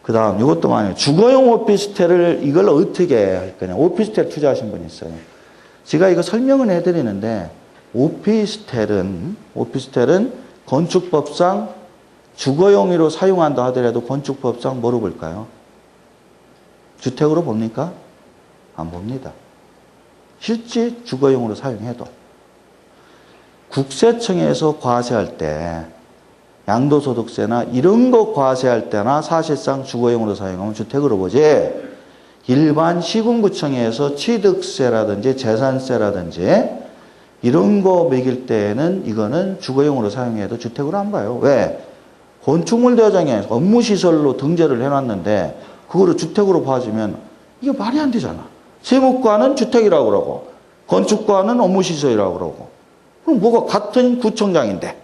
그 다음 이것도 많아요. 주거용 오피스텔을 이걸 어떻게 할 거냐. 오피스텔 투자하신 분이 있어요. 제가 이거 설명은 해드리는데 오피스텔은 건축법상 주거용으로 사용한다 하더라도 건축법상 뭐로 볼까요? 주택으로 봅니까? 안 봅니다. 실제 주거용으로 사용해도 국세청에서 과세할 때 양도소득세나 이런 거 과세할 때나 사실상 주거용으로 사용하면 주택으로 보지 일반 시군구청에서 취득세라든지 재산세라든지 이런 거 매길 때에는 이거는 주거용으로 사용해도 주택으로 안 봐요. 왜? 건축물 대장에 업무시설로 등재를 해놨는데 그거를 주택으로 봐주면 이게 말이 안 되잖아. 세무과는 주택이라고 그러고 건축과는 업무시설이라고 그러고 그럼 뭐가 같은 구청장인데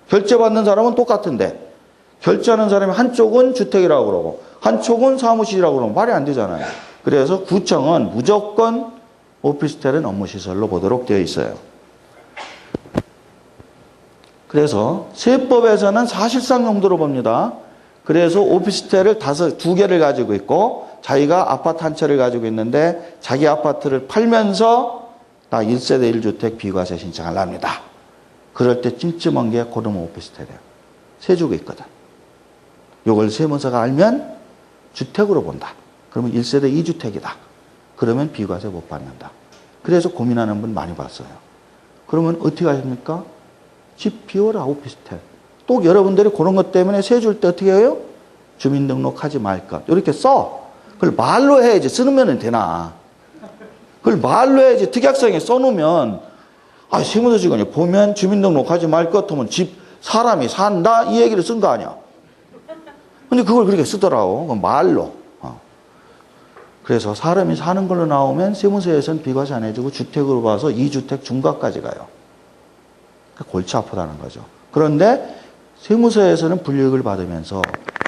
결제받는 사람은 똑같은데 결제하는 사람이 한쪽은 주택이라고 그러고 한쪽은 사무실이라고 그러면 말이 안 되잖아요. 그래서 구청은 무조건 오피스텔은 업무시설로 보도록 되어 있어요. 그래서 세법에서는 사실상 용도로 봅니다. 그래서 오피스텔을 2개를 가지고 있고 자기가 아파트 한 채를 가지고 있는데 자기 아파트를 팔면서 나 1세대 1주택 비과세 신청을 합니다. 그럴 때 찜찜한 게 고르면 오피스텔이에요. 세주고 있거든. 요걸 세무서가 알면 주택으로 본다. 그러면 1세대 2주택이다. 그러면 비과세 못 받는다. 그래서 고민하는 분 많이 봤어요. 그러면 어떻게 하십니까? 집 비워라 오피스텔. 또 여러분들이 그런 것 때문에 세 줄 때 어떻게 해요? 주민등록하지 말까. 이렇게 써. 그걸 말로 해야지. 쓰면 되나. 그걸 말로 해야지. 특약성에 써놓으면 세무서 직원이 보면 주민등록하지 말 것 같으면 집 사람이 산다 이 얘기를 쓴 거 아니야. 근데 그걸 그렇게 쓰더라고. 말로. 그래서 사람이 사는 걸로 나오면 세무서에서는 비과세 안 해주고 주택으로 봐서 2주택 중과까지 가요. 그러니까 골치 아프다는 거죠. 그런데 세무서에서는 불이익을 받으면서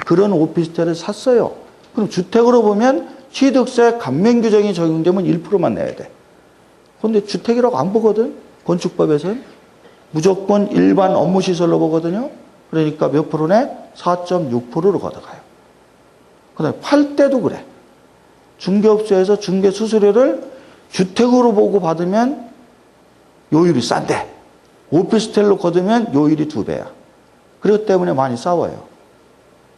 그런 오피스텔을 샀어요. 그럼 주택으로 보면 취득세 감면 규정이 적용되면 1%만 내야 돼. 근데 주택이라고 안 보거든. 건축법에서는 무조건 일반 업무시설로 보거든요. 그러니까 몇 프로네? 4.6%로 걷어가요. 그 다음에 팔 때도 그래. 중개업소에서 중개수수료를 주택으로 보고 받으면 요율이 싼데 오피스텔로 거두면 요율이 2배야. 그렇기 때문에 많이 싸워요.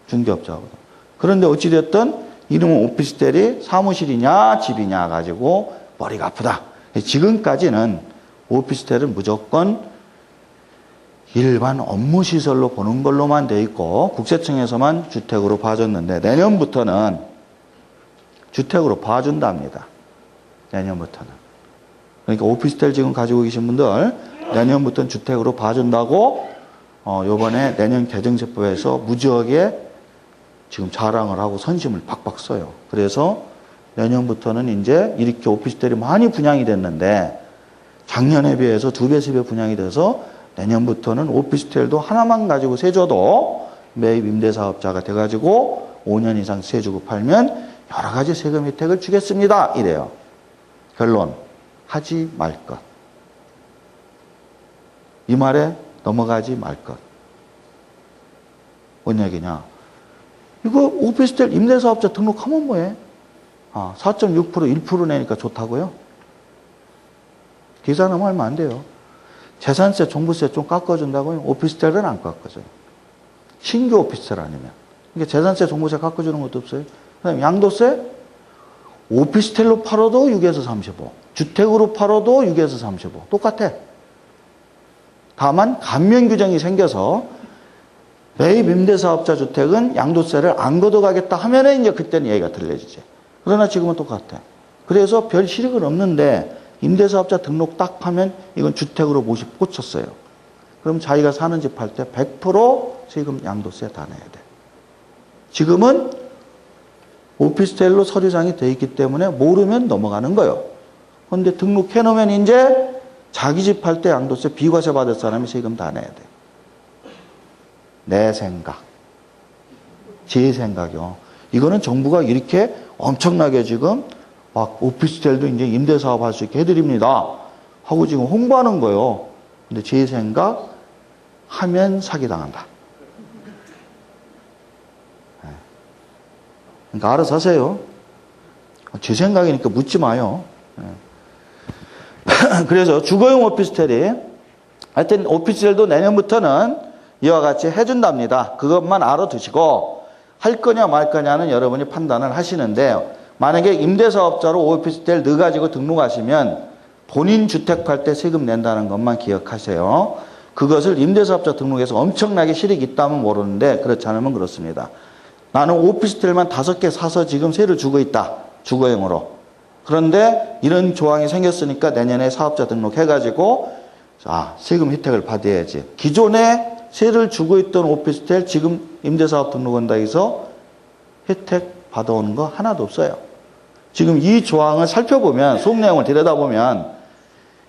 중개업자하고도. 그런데 어찌됐든 이름은 오피스텔이 사무실이냐 집이냐 가지고 머리가 아프다. 지금까지는 오피스텔은 무조건 일반 업무시설로 보는 걸로만 돼 있고 국세청에서만 주택으로 봐줬는데 내년부터는 주택으로 봐준답니다. 내년부터는. 그러니까 오피스텔 지금 가지고 계신 분들 내년부터는 주택으로 봐준다고 요번에 내년 개정세법에서 무지하게 지금 자랑을 하고 선심을 박박 써요. 그래서 내년부터는 이제 이렇게 오피스텔이 많이 분양이 됐는데 작년에 비해서 2배, 3배 분양이 돼서 내년부터는 오피스텔도 하나만 가지고 세줘도 매입 임대사업자가 돼가지고 5년 이상 세주고 팔면 여러 가지 세금 혜택을 주겠습니다. 이래요. 결론. 하지 말 것. 이 말에 넘어가지 말 것. 뭔 얘기냐. 이거 오피스텔 임대사업자 등록하면 뭐해? 4.6% 1% 내니까 좋다고요? 계산하면 얼마 안 돼요. 재산세, 종부세 좀 깎아준다고요? 오피스텔은 안 깎아줘요. 신규 오피스텔 아니면. 그러니까 재산세, 종부세 깎아주는 것도 없어요. 그 다음에 양도세? 오피스텔로 팔아도 6에서 35. 주택으로 팔아도 6에서 35. 똑같아. 다만 감면 규정이 생겨서 매입 임대사업자 주택은 양도세를 안 걷어가겠다 하면은 이제 그때는 얘기가 달라지지. 그러나 지금은 똑같아. 그래서 별 실익은 없는데 임대사업자 등록 딱 하면 이건 주택으로 못이 꽂혔어요. 그럼 자기가 사는 집 할 때 100% 세금 양도세 다 내야 돼. 지금은 오피스텔로 서류상이 돼 있기 때문에 모르면 넘어가는 거예요. 그런데 등록해 놓으면 이제 자기 집 할 때 양도세 비과세 받을 사람이 세금 다 내야 돼. 내 생각. 제 생각이요. 이거는 정부가 이렇게 엄청나게 지금 막 오피스텔도 이제 임대사업 할 수 있게 해드립니다. 하고 지금 홍보하는 거예요. 근데 제 생각, 하면 사기당한다. 그러니까 알아서 하세요. 제 생각이니까 묻지 마요. 그래서 주거용 오피스텔이 하여튼 오피스텔도 내년부터는 이와 같이 해준답니다. 그것만 알아두시고 할 거냐 말 거냐는 여러분이 판단을 하시는데 만약에 임대사업자로 오피스텔 넣어가지고 등록하시면 본인 주택 팔 때 세금 낸다는 것만 기억하세요. 그것을 임대사업자 등록해서 엄청나게 실익이 있다면 모르는데 그렇지 않으면 그렇습니다. 나는 오피스텔만 5개 사서 지금 세를 주고 있다. 주거용으로. 그런데 이런 조항이 생겼으니까 내년에 사업자 등록해가지고 세금 혜택을 받아야지. 기존에 세를 주고 있던 오피스텔 지금 임대사업 등록한다 해서 혜택 받아오는 거 하나도 없어요. 지금 이 조항을 살펴보면 수업 내용을 들여다보면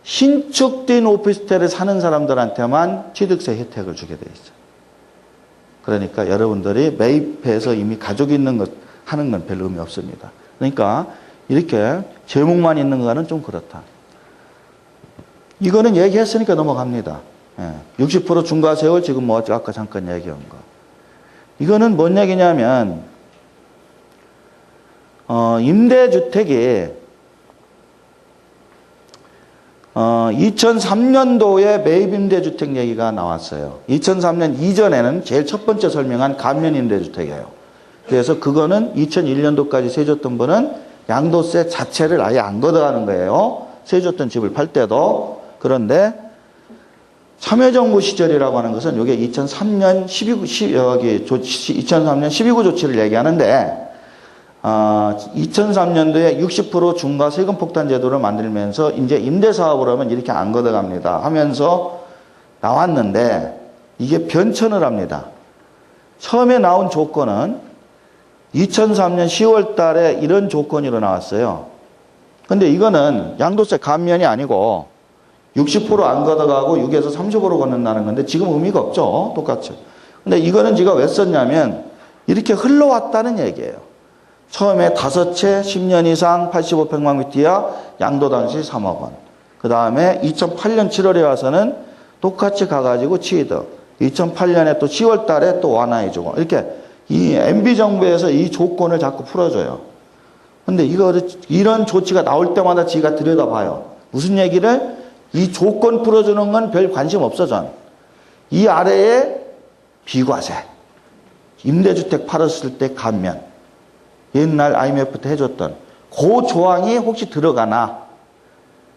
신축된 오피스텔을 사는 사람들한테만 취득세 혜택을 주게 돼 있어요. 그러니까 여러분들이 매입해서 이미 가지고 있는 것 하는 건 별 의미 없습니다. 그러니까 이렇게 제목만 있는 거는 좀 그렇다. 이거는 얘기했으니까 넘어갑니다. 60% 중과세율 지금 뭐 아까 잠깐 얘기한 거. 이거는 뭔 얘기냐면 임대주택이 2003년도에 매입임대주택 얘기가 나왔어요. 2003년 이전에는 제일 첫 번째 설명한 감면임대주택이에요. 그래서 그거는 2001년도까지 세줬던 분은 양도세 자체를 아예 안 걷어가는 거예요. 세줬던 집을 팔 때도. 그런데 참여정부 시절이라고 하는 것은 이게 2003년 12구 조치를 얘기하는데 2003년도에 60% 중과 세금 폭탄 제도를 만들면서 이제 임대사업을 하면 이렇게 안 걷어갑니다 하면서 나왔는데 이게 변천을 합니다. 처음에 나온 조건은 2003년 10월 달에 이런 조건으로 나왔어요. 근데 이거는 양도세 감면이 아니고 60% 안 걷어가고 6에서 30% 걷는다는 건데 지금 의미가 없죠. 똑같죠. 근데 이거는 제가 왜 썼냐면 이렇게 흘러왔다는 얘기예요. 처음에 5채 10년 이상 85평방미터 이하 양도당시 3억 원. 그 다음에 2008년 7월에 와서는 똑같이 가가지고 취득. 2008년에 또 10월 달에 또 완화해주고. 이렇게 이 MB정부에서 이 조건을 자꾸 풀어줘요. 근데 이런 조치가 나올 때마다 지가 들여다봐요. 무슨 얘기를? 이 조건 풀어주는 건 별 관심 없어, 전. 이 아래에 비과세. 임대주택 팔았을 때 감면. 옛날 IMF 때 해줬던 그 조항이 혹시 들어가나.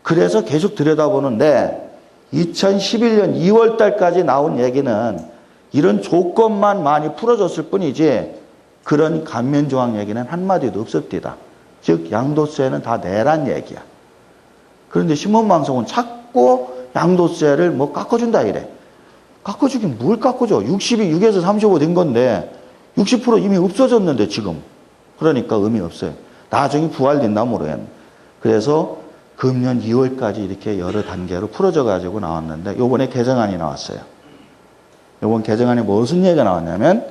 그래서 계속 들여다보는데 2011년 2월 달까지 나온 얘기는 이런 조건만 많이 풀어줬을 뿐이지 그런 감면 조항 얘기는 한마디도 없었디다. 즉 양도세는 다 내란 얘기야. 그런데 신문방송은 자꾸 양도세를 뭐 깎아준다 이래. 깎아주긴 뭘 깎아줘. 60이 6에서 35 된 건데 60% 이미 없어졌는데 지금. 그러니까 의미 없어요. 나중에 부활된다 모르겠네. 그래서 금년 2월까지 이렇게 여러 단계로 풀어져 가지고 나왔는데 요번에 개정안이 나왔어요. 요번 개정안에 무슨 얘기가 나왔냐면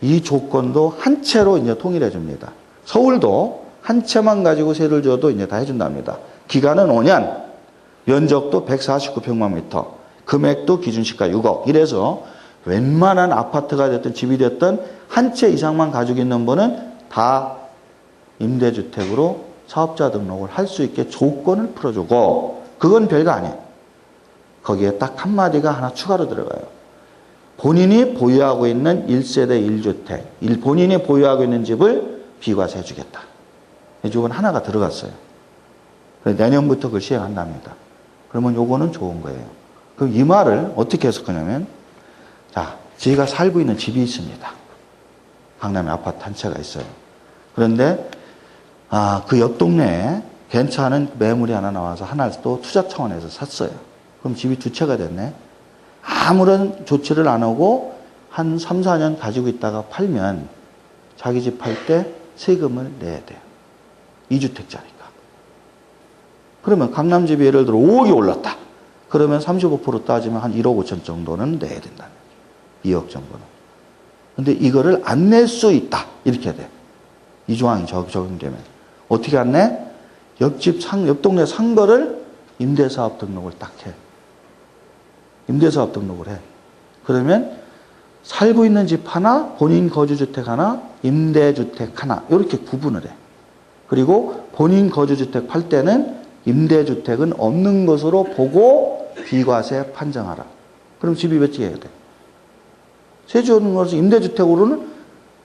이 조건도 한 채로 이제 통일해 줍니다. 서울도 한 채만 가지고 세를 줘도 이제 다 해준답니다. 기간은 5년, 면적도 149평방미터, 금액도 기준시가 6억. 이래서 웬만한 아파트가 됐든 집이 됐든 한 채 이상만 가지고 있는 분은 다 임대주택으로 사업자 등록을 할 수 있게 조건을 풀어주고 그건 별거 아니에요. 거기에 딱 한마디가 하나 추가로 들어가요. 본인이 보유하고 있는 1세대 1주택, 본인이 보유하고 있는 집을 비과세 해주겠다. 이 조건 하나가 들어갔어요. 내년부터 그걸 시행한답니다. 그러면 요거는 좋은 거예요. 그럼 이 말을 어떻게 해석하냐면, 자, 저희가 살고 있는 집이 있습니다. 강남에 아파트 한 채가 있어요. 그런데 그 옆 동네에 괜찮은 매물이 하나 나와서 하나를 또 투자 차원에서 샀어요. 그럼 집이 2채가 됐네. 아무런 조치를 안 하고 한 3, 4년 가지고 있다가 팔면 자기 집 팔 때 세금을 내야 돼요. 2주택자니까. 그러면 강남집이 예를 들어 5억이 올랐다. 그러면 35% 따지면 한 1억 5천 정도는 내야 된다는 거죠. 2억 정도는. 근데 이거를 안 낼 수 있다. 이렇게 돼. 이 조항이 적용되면. 어떻게 안 내? 옆 동네 산 거를 임대사업 등록을 딱 해. 임대사업 등록을 해. 그러면 살고 있는 집 하나, 본인 거주주택 하나, 임대주택 하나. 이렇게 구분을 해. 그리고 본인 거주주택 팔 때는 임대주택은 없는 것으로 보고 비과세 판정하라. 그럼 집이 몇 채야 돼? 세주 없는 것을 임대주택으로는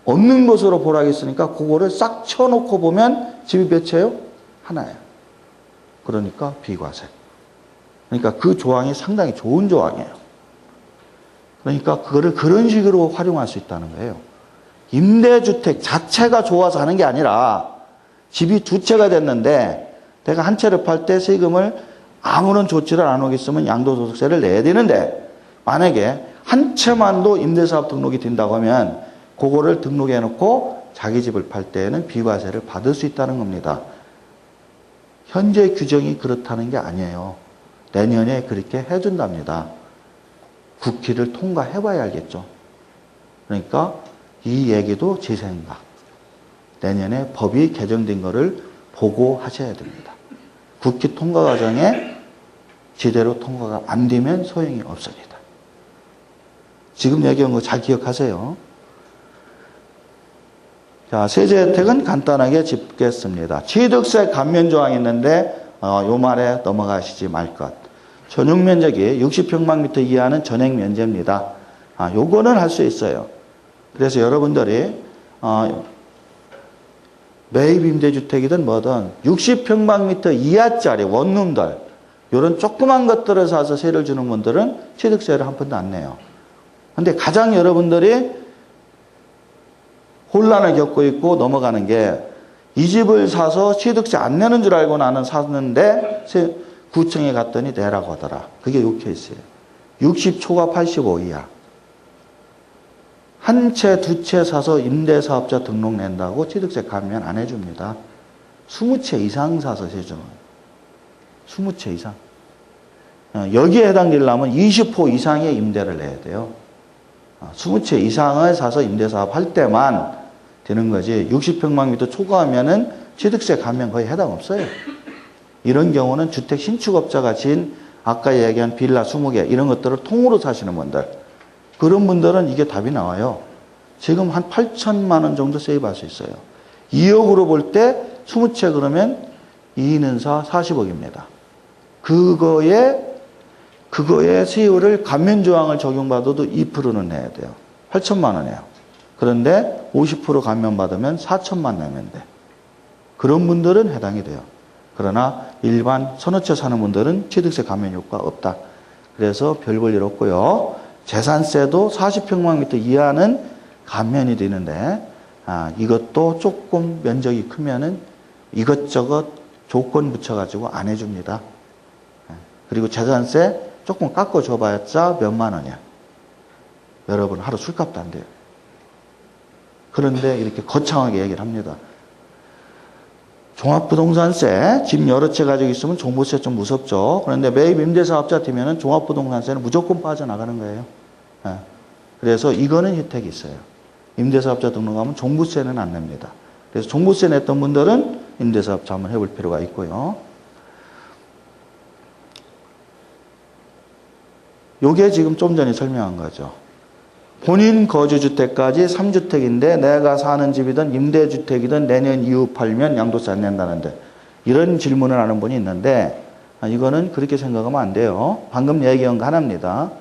없는 것으로 보라 했으니까 그거를 싹 쳐놓고 보면 집이 몇 채요? 하나예요. 그러니까 비과세. 그러니까 그 조항이 상당히 좋은 조항이에요. 그러니까 그거를 그런 식으로 활용할 수 있다는 거예요. 임대주택 자체가 좋아서 하는 게 아니라 집이 2채가 됐는데 내가 한 채를 팔 때 세금을 아무런 조치를 안 하겠으면 양도소득세를 내야 되는데 만약에 한 채만도 임대사업 등록이 된다고 하면 그거를 등록해 놓고 자기 집을 팔 때에는 비과세를 받을 수 있다는 겁니다. 현재 규정이 그렇다는 게 아니에요. 내년에 그렇게 해준답니다. 국회를 통과해봐야 알겠죠. 그러니까 이 얘기도 제 생각. 내년에 법이 개정된 거를 보고 하셔야 됩니다. 국회 통과 과정에 제대로 통과가 안 되면 소용이 없습니다. 지금 얘기한 거 잘 기억하세요. 자, 세제 혜택은 간단하게 짚겠습니다. 취득세 감면 조항이 있는데 요 말에 넘어가시지 말 것. 전용 면적이 60평방미터 이하는 전액 면제입니다. 요거는 할 수 있어요. 그래서 여러분들이 매입 임대주택이든 뭐든 60평방미터 이하짜리 원룸들 요런 조그만 것들을 사서 세를 주는 분들은 취득세를 한 푼도 안 내요. 근데 가장 여러분들이 혼란을 겪고 있고 넘어가는 게 이 집을 사서 취득세 안 내는 줄 알고 나는 샀는데 구청에 갔더니 내라고 하더라. 그게 요 케이스예요. 60초과 85 이하. 한 채, 2채 사서 임대사업자 등록 낸다고 취득세 감면 안 해줍니다. 20채 이상 사서 세죠. 20채 이상. 여기에 해당되려면 20호 이상의 임대를 내야 돼요. 20채 이상을 사서 임대사업 할 때만 되는 거지. 60평방미터 초과하면은 취득세 감면 거의 해당 없어요. 이런 경우는 주택 신축업자가 지은 아까 얘기한 빌라 20개 이런 것들을 통으로 사시는 분들, 그런 분들은 이게 답이 나와요. 지금 한 8천만 원 정도 세이브할 수 있어요. 2억으로 볼 때 20채 그러면 2는 4, 40억입니다. 그거에 세율을 감면 조항을 적용받아도 2%는 내야 돼요. 8천만 원이에요. 그런데 50% 감면받으면 4천만 내면 돼. 그런 분들은 해당이 돼요. 그러나 일반 서너 채 사는 분들은 취득세 감면 효과 없다. 그래서 별 볼 일 없고요. 재산세도 40평방미터 이하는 감면이 되는데 이것도 조금 면적이 크면은 이것저것 조건 붙여가지고 안 해줍니다. 그리고 재산세 조금 깎아줘봤자 몇만 원이야. 여러분 하루 술값도 안 돼요. 그런데 이렇게 거창하게 얘기를 합니다. 종합부동산세, 집 여러 채 가지고 있으면 종부세 좀 무섭죠. 그런데 매입 임대사업자 되면은 종합부동산세는 무조건 빠져나가는 거예요. 그래서 이거는 혜택이 있어요. 임대사업자 등록하면 종부세는 안 냅니다. 그래서 종부세 냈던 분들은 임대사업자 한번 해볼 필요가 있고요. 요게 지금 좀 전에 설명한 거죠. 본인 거주주택까지 3주택인데 내가 사는 집이든 임대주택이든 내년 이후 팔면 양도세 안 낸다는데 이런 질문을 하는 분이 있는데 이거는 그렇게 생각하면 안 돼요. 방금 얘기한 거 하나입니다.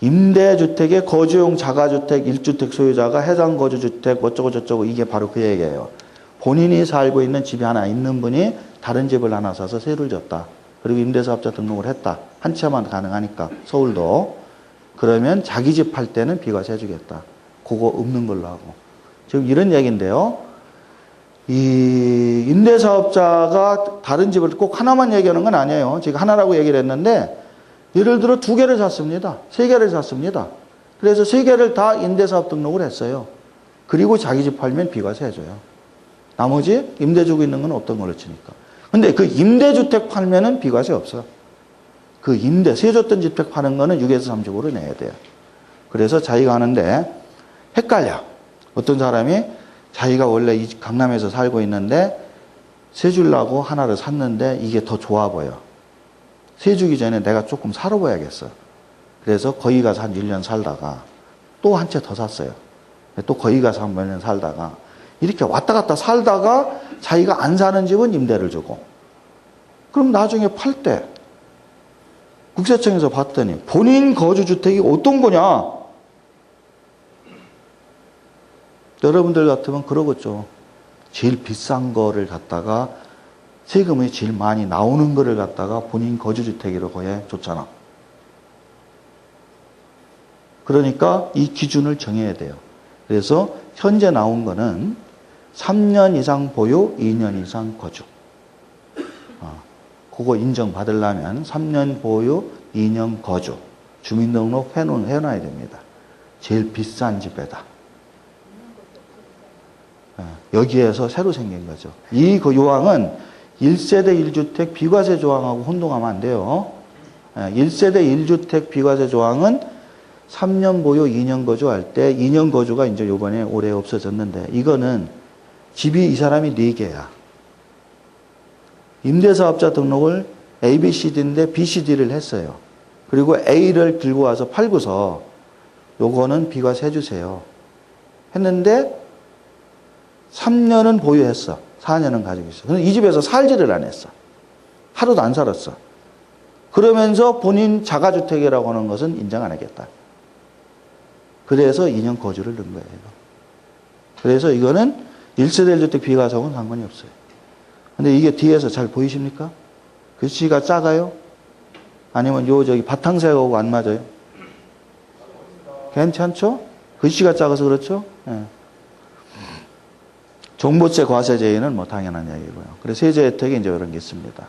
임대주택의 거주용 자가주택 1주택 소유자가 해당 거주주택 어쩌고 저쩌고 이게 바로 그 얘기예요. 본인이 살고 있는 집이 하나 있는 분이 다른 집을 하나 사서 세를 줬다. 그리고 임대사업자 등록을 했다. 한 채만 가능하니까 서울도. 그러면 자기 집 팔 때는 비과세 해주겠다. 그거 없는 걸로 하고. 지금 이런 얘기인데요. 이 임대사업자가 다른 집을 꼭 하나만 얘기하는 건 아니에요. 지금 하나라고 얘기를 했는데 예를 들어 2개를 샀습니다. 3개를 샀습니다. 그래서 3개를 다 임대사업 등록을 했어요. 그리고 자기 집 팔면 비과세 해줘요. 나머지 임대 주고 있는 건 없던 걸로 치니까. 근데 그 임대주택 팔면은 비과세 없어. 그 임대, 세줬던 주택 파는 거는 6에서 30으로 내야 돼요. 그래서 자기가 하는데 헷갈려. 어떤 사람이 자기가 원래 이 강남에서 살고 있는데 세 주려고 하나를 샀는데 이게 더 좋아 보여. 세 주기 전에 내가 조금 살아봐야겠어. 그래서 거기 가서 한 1년 살다가 또 한 채 더 샀어요. 또 거기 가서 한 몇 년 살다가 이렇게 왔다 갔다 살다가 자기가 안 사는 집은 임대를 주고 그럼 나중에 팔 때 국세청에서 봤더니 본인 거주주택이 어떤 거냐? 여러분들 같으면 그러겠죠. 제일 비싼 거를 갖다가 세금이 제일 많이 나오는 거를 갖다가 본인 거주주택이라고 해 줬잖아. 그러니까 이 기준을 정해야 돼요. 그래서 현재 나온 거는 3년 이상 보유, 2년 이상 거주. 그거 인정받으려면 3년 보유, 2년 거주. 주민등록 해놔야 됩니다. 제일 비싼 집에다. 여기에서 새로 생긴 거죠. 이 요항은 1세대 1주택 비과세 조항하고 혼동하면 안 돼요. 1세대 1주택 비과세 조항은 3년 보유, 2년 거주할 때 2년 거주가 이제 요번에 올해 없어졌는데 이거는 집이 이 사람이 4개야. 임대사업자 등록을 A, B, C, D인데 B, C, D를 했어요. 그리고 A를 들고 와서 팔고서 요거는 비과세 해주세요. 했는데 3년은 보유했어. 4년은 가지고 있어. 근데 이 집에서 살지를 안 했어. 하루도 안 살았어. 그러면서 본인 자가주택이라고 하는 것은 인정 안 하겠다. 그래서 2년 거주를 넣은 거예요. 그래서 이거는 1세대 1주택 비과세하고는 상관이 없어요. 근데 이게 뒤에서 잘 보이십니까? 글씨가 작아요? 아니면 저기 바탕색하고 안 맞아요? 괜찮죠? 글씨가 작아서 그렇죠? 네. 종부세 과세 제외는 뭐 당연한 얘기고요. 그래서 세제 혜택이 이제 이런 게 있습니다.